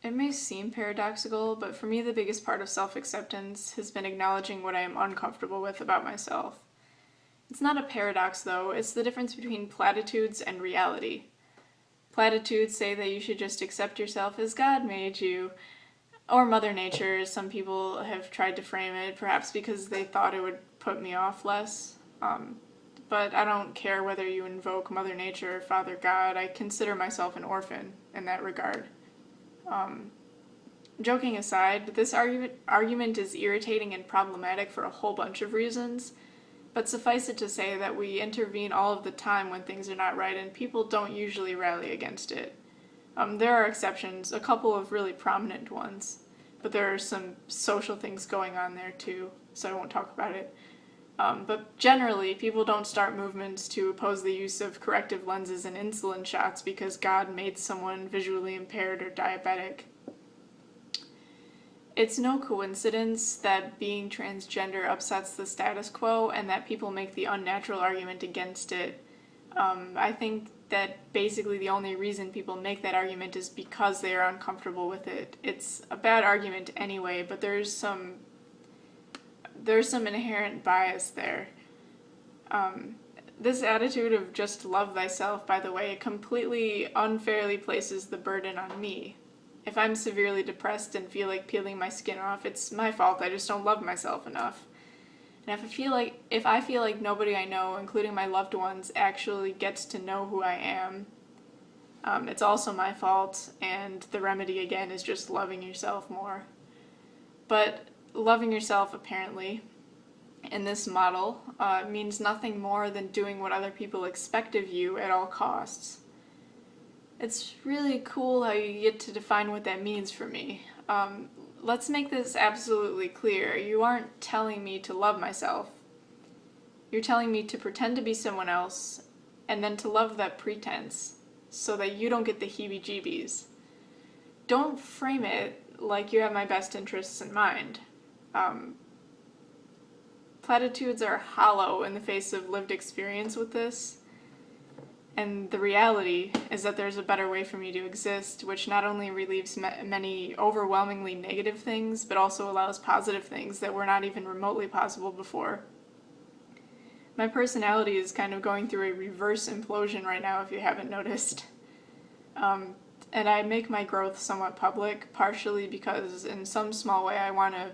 It may seem paradoxical, but for me, the biggest part of self acceptance has been acknowledging what I am uncomfortable with about myself. It's not a paradox, though, it's the difference between platitudes and reality. Platitudes say that you should just accept yourself as God made you, or Mother Nature, as some people have tried to frame it, perhaps because they thought it would put me off less. But I don't care whether you invoke Mother Nature or Father God. I consider myself an orphan in that regard. Joking aside, this argument is irritating and problematic for a whole bunch of reasons, but suffice it to say that we intervene all of the time when things are not right, and people don't usually rally against it. There are exceptions, a couple of really prominent ones, but there are some social things going on there too, so I won't talk about it. But generally, people don't start movements to oppose the use of corrective lenses and insulin shots because God made someone visually impaired or diabetic. It's no coincidence that being transgender upsets the status quo and that people make the unnatural argument against it. I think that basically the only reason people make that argument is because they are uncomfortable with it. It's a bad argument anyway, but there's some inherent bias there. This attitude of just love thyself, by the way, completely unfairly places the burden on me. If I'm severely depressed and feel like peeling my skin off, it's my fault. I just don't love myself enough. And if I feel like nobody I know, including my loved ones, actually gets to know who I am, it's also my fault, and the remedy again is just loving yourself more. But loving yourself, apparently, in this model, means nothing more than doing what other people expect of you at all costs. It's really cool how you get to define what that means for me. Let's make this absolutely clear. You aren't telling me to love myself. You're telling me to pretend to be someone else, and then to love that pretense, so that you don't get the heebie-jeebies. Don't frame it like you have my best interests in mind. Platitudes are hollow in the face of lived experience with this. And the reality is that there's a better way for me to exist, which not only relieves many overwhelmingly negative things, but also allows positive things that were not even remotely possible before. My personality is kind of going through a reverse implosion right now, if you haven't noticed. And I make my growth somewhat public, partially because in some small way I want to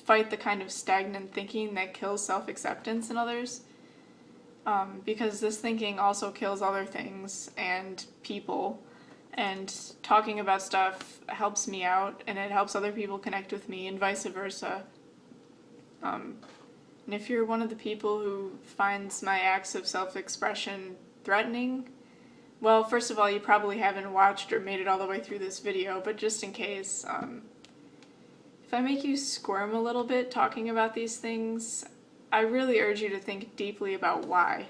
fight the kind of stagnant thinking that kills self-acceptance in others. Because this thinking also kills other things and people, and talking about stuff helps me out, and it helps other people connect with me, and vice versa. And if you're one of the people who finds my acts of self-expression threatening, well, first of all, you probably haven't watched or made it all the way through this video, but just in case, if I make you squirm a little bit talking about these things, I really urge you to think deeply about why.